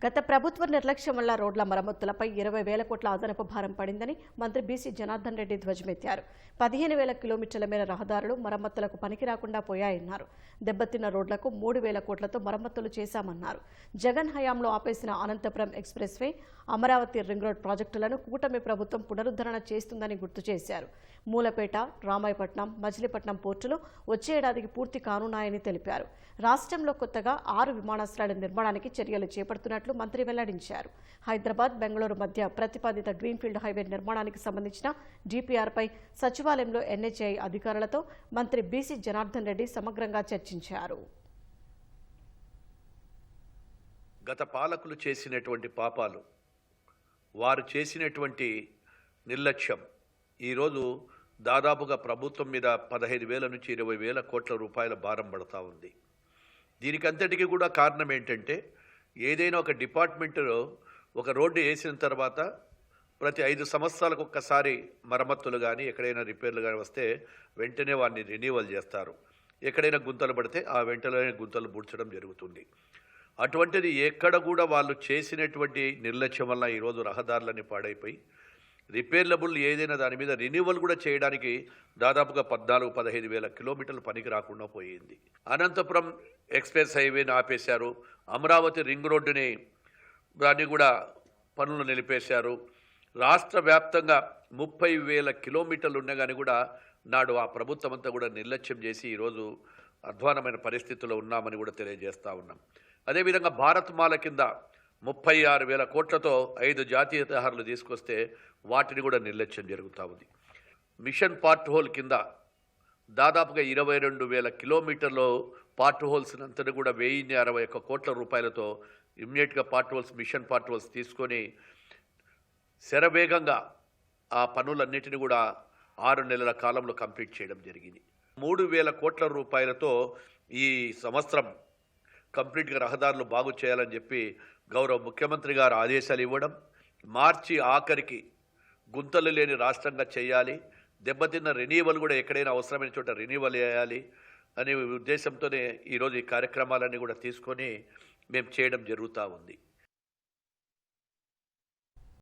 గత ప్రభుత్వ నిర్లక్ష్యం వల్ల రోడ్ల మరమ్మతులపై 20,000 కోట్ల అదనపు భారం పడిందని మంత్రి బీసీ జనార్దన్ రెడ్డి ధ్వజమెత్తారు. 15,000 కిలోమీటర్ల మేర రహదారులు మరమ్మతులకు పనికిరాకుండా పోయాయన్నారు. దెబ్బతిన్న రోడ్లకు 3,000 కోట్లతో మరమ్మతులు చేశామన్నారు. జగన్ హయాంలో ఆపేసిన Anantapuram expressway, Amaravati ring road ప్రాజెక్టులను కూటమి ప్రభుత్వం పునరుద్ధరణ చేస్తుందని గుర్తు చేశారు. మూలపేట, రామాయపట్నం, మచిలీపట్నం పోర్టులు వచ్చే ఏడాదికి పూర్తి కానున్నాయని తెలిపారు. రాష్ట్రంలో కొత్తగా 6 విమానాశ్రయాల నిర్మాణానికి చర్యలు చేపడుతున్నట్లు మంత్రి వెల్లడించారు. హైదరాబాద్, బెంగళూరు మధ్య ప్రతిపాదిత గ్రీన్ఫీల్డ్ హైవే నిర్మాణానికి సంబంధించిన డిపిఆర్పై సచివాలయంలో ఎన్హెచ్ఐ అధికారులతో మంత్రి బీసీ జనార్దన్ రెడ్డి సమగ్రంగా చర్చించారు. గత పాలకులు చేసినటువంటి పాపాలు, వారు చేసినటువంటి నిర్లక్ష్యం ఈరోజు దాదాపుగా ప్రభుత్వం మీద 15,000 నుంచి 20,000 కోట్ల రూపాయల భారం పడతా ఉంది. దీనికంతటికీ కూడా కారణం ఏంటంటే, ఏదైనా ఒక డిపార్ట్మెంట్లో ఒక రోడ్డు వేసిన తర్వాత ప్రతి 5 సంవత్సరాలకు ఒక్కసారి మరమ్మతులు కానీ ఎక్కడైనా రిపేర్లు కానీ వస్తే వెంటనే వారిని రెన్యూవల్ చేస్తారు. ఎక్కడైనా గుంతలు పడితే ఆ వెంటనే గుంతలు పూడ్చడం జరుగుతుంది. అటువంటిది ఎక్కడ కూడా వాళ్ళు చేసినటువంటి నిర్లక్ష్యం వల్ల ఈరోజు రహదారులన్నీ పాడైపోయి రిపేర్లబుల్ ఏదైనా దాని మీద రెన్యూవల్ కూడా చేయడానికి దాదాపుగా 14-15,000 కిలోమీటర్లు పనికి రాకుండా పోయింది. అనంతపురం ఎక్స్ప్రెస్ హైవేని ఆపేశారు. అమరావతి రింగ్ రోడ్డుని దాన్ని కూడా పనులు నిలిపేశారు. రాష్ట్ర వ్యాప్తంగా 30,000 కిలోమీటర్లు ఉన్నా కానీ కూడా నాడు ఆ ప్రభుత్వం అంతా కూడా నిర్లక్ష్యం చేసి ఈరోజు అధ్వానమైన పరిస్థితుల్లో ఉన్నామని కూడా తెలియజేస్తూ ఉన్నాం. అదేవిధంగా భారత్ మాల కింద 36,000 కోట్లతో 5 జాతీయ రహదారులు తీసుకొస్తే వాటిని కూడా నిర్లక్ష్యం జరుగుతూ ఉంది. మిషన్ పార్ట్ హోల్ కింద దాదాపుగా 22,000 కిలోమీటర్లు పార్ట్ హోల్స్ అంతా కూడా 1,061 కోట్ల రూపాయలతో ఇమ్మీడియట్గా potholes, mission potholes తీసుకొని శరవేగంగా ఆ పనులన్నిటిని కూడా 6 నెలల కాలంలో కంప్లీట్ చేయడం జరిగింది. 3,000 కోట్ల రూపాయలతో ఈ సంవత్సరం కంప్లీట్గా రహదారులు బాగు చేయాలని చెప్పి గౌరవ ముఖ్యమంత్రి గారు ఆదేశాలు ఇవ్వడం, మార్చి ఆఖరికి గుంతలు లేని రాష్ట్రంగా చేయాలి, దెబ్బతిన్న రెన్యూవల్ కూడా ఎక్కడైనా అవసరమైన చోట రెన్యూవల్ చేయాలి అనే ఉద్దేశంతోనే ఈరోజు ఈ కార్యక్రమాలన్నీ కూడా తీసుకొని మేము చేయడం జరుగుతూ ఉంది.